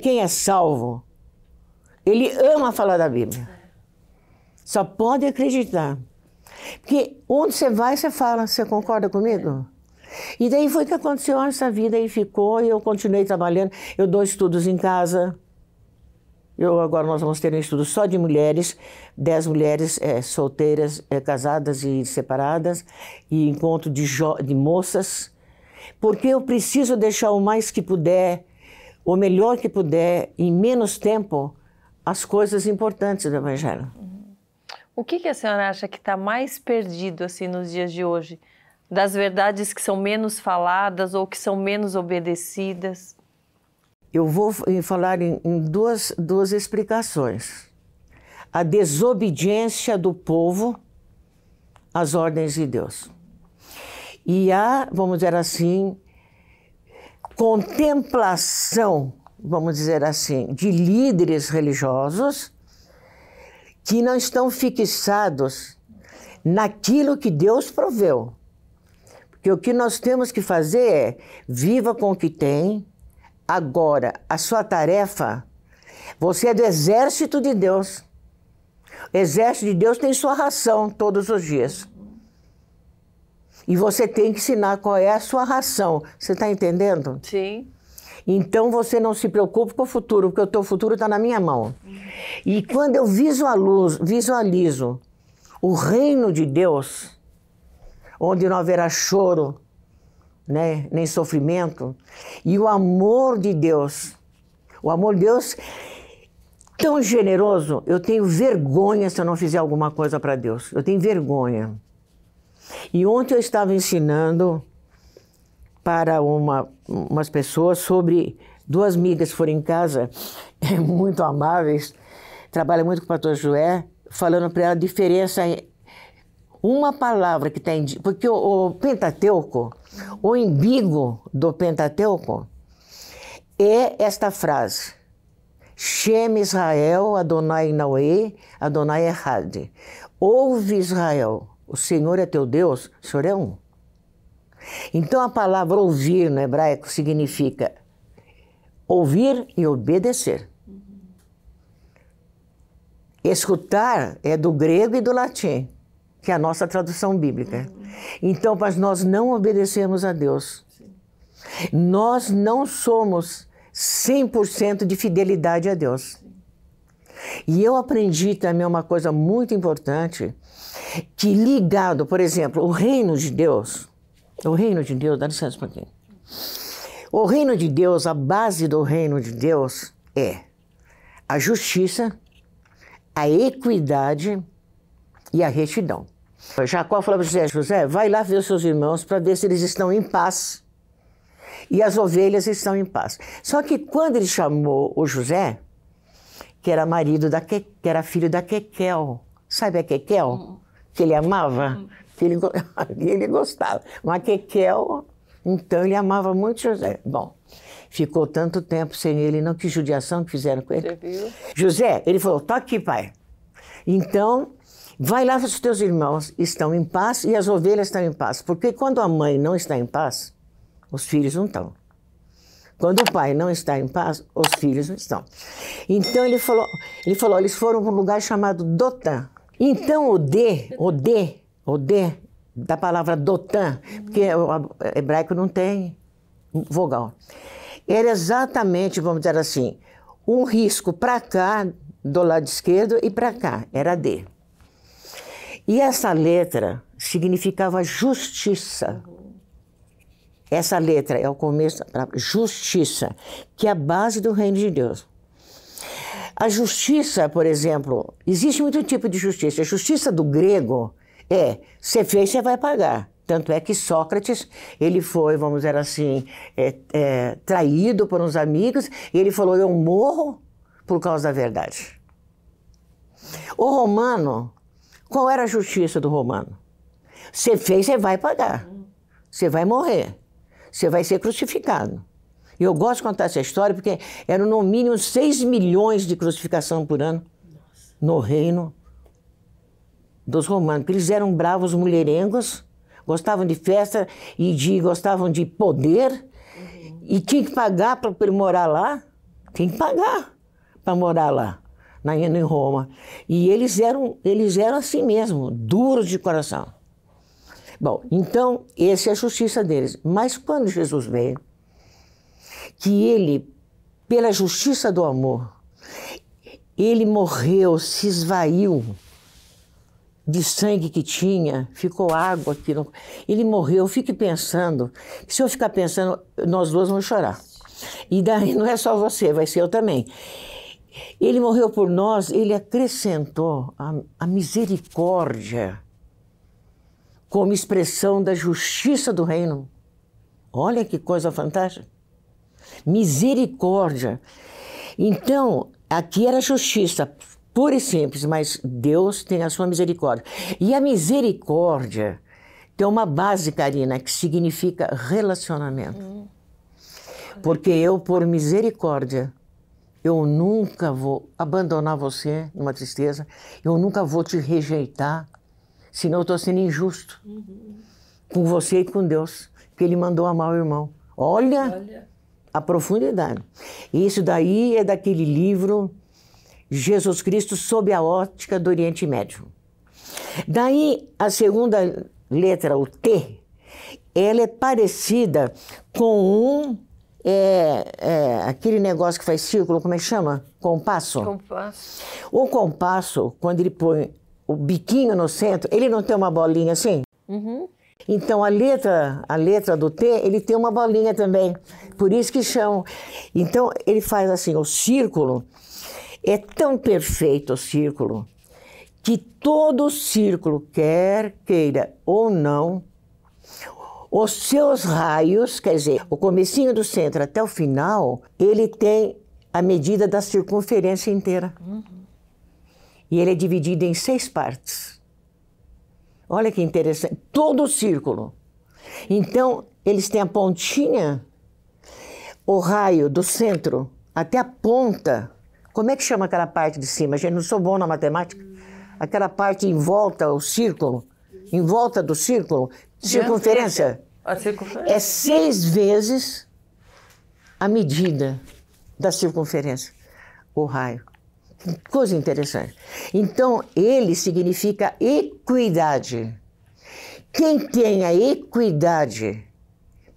quem é salvo, ele ama falar da Bíblia. Só pode acreditar. Porque onde você vai, você fala. Você concorda comigo? E daí foi que aconteceu essa vida e ficou, e eu continuei trabalhando. Eu dou estudos em casa. Agora nós vamos ter um estudo só de mulheres, 10 mulheres solteiras, casadas e separadas, e encontro de moças, porque eu preciso deixar o mais que puder, o melhor que puder, em menos tempo, as coisas importantes do Evangelho. O que a senhora acha que está mais perdido assim nos dias de hoje? Das verdades que são menos faladas ou que são menos obedecidas? Eu vou falar em duas explicações. A desobediência do povo às ordens de Deus. E a, vamos dizer assim, contemplação, vamos dizer assim, de líderes religiosos que não estão fixados naquilo que Deus proveu. Porque o que nós temos que fazer é, viva com o que tem. Agora, a sua tarefa, você é do exército de Deus. O exército de Deus tem sua ração todos os dias. E você tem que ensinar qual é a sua ração. Você está entendendo? Sim. Então você não se preocupe com o futuro, porque o teu futuro está na minha mão. E quando eu visualizo o reino de Deus, onde não haverá choro, né, nem sofrimento, e o amor de Deus tão generoso, eu tenho vergonha se eu não fizer alguma coisa para Deus, eu tenho vergonha. E ontem eu estava ensinando para umas pessoas sobre duas amigas que foram em casa, muito amáveis, trabalham muito com o pastor Joé, falando para ela a diferença uma palavra que está em... Porque o Pentateuco, o umbigo do Pentateuco é esta frase. Shem Israel, Adonai Naoe, Adonai Echad. Ouve Israel, o Senhor é teu Deus, o Senhor é um. Então a palavra ouvir no hebraico significa ouvir e obedecer. Escutar é do grego e do latim, que é a nossa tradução bíblica. Então, mas nós não obedecemos a Deus. Nós não somos 100% de fidelidade a Deus. E eu aprendi também uma coisa muito importante, que ligado, por exemplo, o reino de Deus, dá licença um pouquinho. O reino de Deus, a base do reino de Deus é a justiça, a equidade e a retidão. Jacó falou para José: José, vai lá ver os seus irmãos para ver se eles estão em paz. E as ovelhas estão em paz. Só que quando ele chamou o José, que era marido que era filho da Quequel, sabe a Quequel? Que ele amava, que ele gostava. Mas a Quequel, então ele amava muito José. Bom, ficou tanto tempo sem ele, não, que judiação que fizeram com ele. Você viu? José, ele falou: tô aqui, pai. Então, vai lá, os teus irmãos estão em paz e as ovelhas estão em paz. Porque quando a mãe não está em paz, os filhos não estão. Quando o pai não está em paz, os filhos não estão. Então ele falou, eles foram para um lugar chamado Dotã. Então o D, da palavra Dotã, porque o hebraico não tem vogal, era exatamente, vamos dizer assim, um risco para cá, do lado esquerdo, e para cá, era D. E essa letra significava justiça. Essa letra é o começo da palavra justiça, que é a base do reino de Deus. A justiça, por exemplo, existe muito tipo de justiça. A justiça do grego é, você fez, você vai pagar. Tanto é que Sócrates, ele foi, vamos dizer assim, traído por uns amigos, e ele falou: eu morro por causa da verdade. O romano, qual era a justiça do romano? Você fez, você vai pagar. Você vai morrer. Você vai ser crucificado. E eu gosto de contar essa história porque eram no mínimo 6 milhões de crucificação por ano no reino dos romanos. Porque eles eram bravos mulherengos, gostavam de festa e gostavam de poder, e tinha que pagar para ele morar lá. tem que pagar para morar lá, em Roma. E eles eram assim mesmo, duros de coração. Bom, então, essa é a justiça deles. Mas quando Jesus veio, que ele, pela justiça do amor, ele morreu, se esvaiu de sangue que tinha, ficou água aqui. Ele morreu, eu fico pensando, se eu ficar pensando, nós duas vamos chorar. E daí não é só você, vai ser eu também. Ele morreu por nós, ele acrescentou a misericórdia como expressão da justiça do reino. Olha que coisa fantástica. Misericórdia. Então, aqui era justiça, pura e simples, mas Deus tem a sua misericórdia. E a misericórdia tem uma base, Karina, que significa relacionamento. Porque eu, por misericórdia, eu nunca vou abandonar você numa tristeza, eu nunca vou te rejeitar, senão eu estou sendo injusto com você e com Deus, que Ele mandou amar o irmão. Olha a profundidade. Isso daí é daquele livro Jesus Cristo sob a ótica do Oriente Médio. Daí a segunda letra, o T, ela é parecida com aquele negócio que faz círculo, como é que chama? Compasso. Compasso. O compasso, quando ele põe o biquinho no centro, ele não tem uma bolinha assim? Uhum. Então a letra do T, ele tem uma bolinha também. Por isso que chamam. Então ele faz assim, o círculo. É tão perfeito o círculo que todo círculo, quer queira ou não, os seus raios, quer dizer, o comecinho do centro até o final, ele tem a medida da circunferência inteira. E ele é dividido em 6 partes. Olha que interessante. Todo o círculo. Então, eles têm a pontinha, o raio do centro até a ponta. Como é que chama aquela parte de cima? Gente, não sou bom na matemática. Aquela parte em volta, o círculo, em volta do círculo, circunferência. A circunferência. É 6 vezes a medida da circunferência, o raio. Que coisa interessante. Então, ele significa equidade. Quem tem a equidade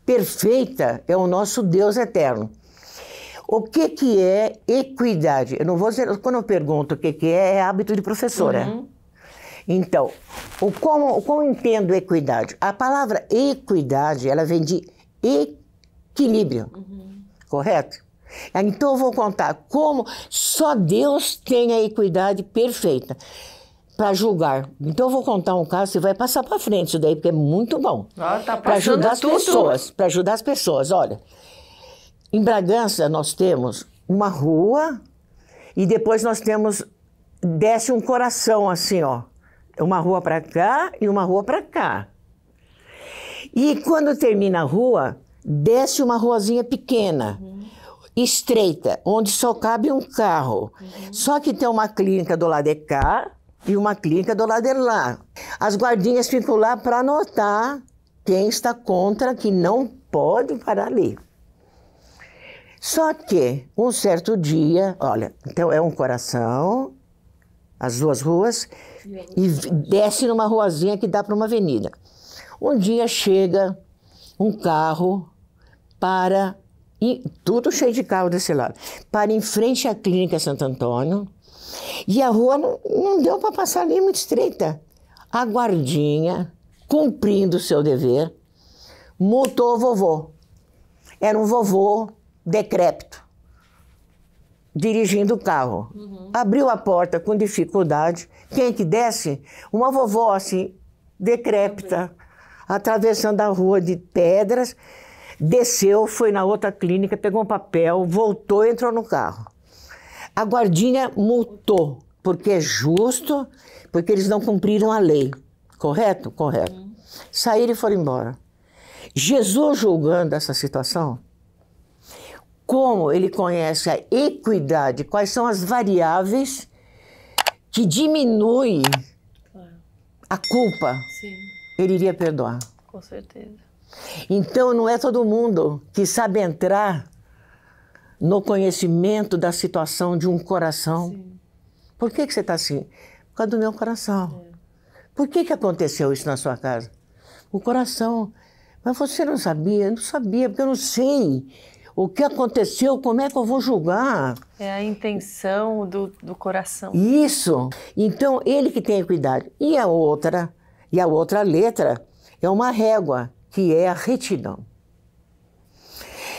perfeita é o nosso Deus eterno. O que é equidade? Eu não vou dizer, quando eu pergunto o que é hábito de professora. Então, como eu entendo equidade? A palavra equidade, ela vem de equilíbrio, correto? Então eu vou contar como só Deus tem a equidade perfeita para julgar. Então eu vou contar um caso, você vai passar para frente isso daí, porque é muito bom. Tá para ajudar as tudo. pessoas, para ajudar as pessoas. Olha, em Bragança nós temos uma rua e depois nós temos, desce um coração assim, ó. Uma rua para cá e uma rua para cá. E quando termina a rua, desce uma ruazinha pequena, estreita, onde só cabe um carro. Só que tem uma clínica do lado de cá e uma clínica do lado de lá. As guardinhas ficam lá para anotar quem está contra, que não pode parar ali. Só que, um certo dia, olha, então é um coração, as 2 ruas, e desce numa ruazinha que dá para uma avenida. Um dia chega um carro para, tudo cheio de carro desse lado, para em frente à clínica Santo Antônio, e a rua não deu para passar ali, muito estreita. A guardinha, cumprindo o seu dever, multou o vovô. Era um vovô decrépito, dirigindo o carro. Abriu a porta com dificuldade. Quem que desce? Uma vovó assim, decrépita, atravessando a rua de pedras, desceu, foi na outra clínica, pegou um papel, voltou e entrou no carro. A guardinha multou, porque é justo, porque eles não cumpriram a lei. Correto? Correto. Saíram e foram embora. Jesus, julgando essa situação, como ele conhece a equidade, quais são as variáveis que diminuem a culpa, ele iria perdoar. Com certeza. Então não é todo mundo que sabe entrar no conhecimento da situação de um coração. Sim. Por que você está assim? Por causa do meu coração. Por que aconteceu isso na sua casa? O coração. Mas você não sabia? Eu não sabia, porque eu não sei o que aconteceu, como é que eu vou julgar? É a intenção do coração. Isso. Então, ele que tem que cuidar. E a outra letra é uma régua, que é a retidão.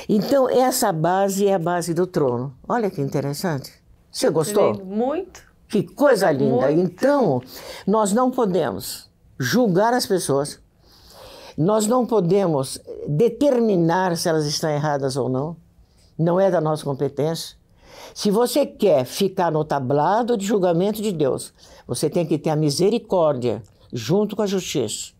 Então, essa base é a base do trono. Olha que interessante. Você gostou? Lindo. Muito. Que coisa linda. Muito. Então, nós não podemos julgar as pessoas. Nós não podemos determinar se elas estão erradas ou não. Não é da nossa competência. Se você quer ficar no tablado de julgamento de Deus, você tem que ter a misericórdia junto com a justiça.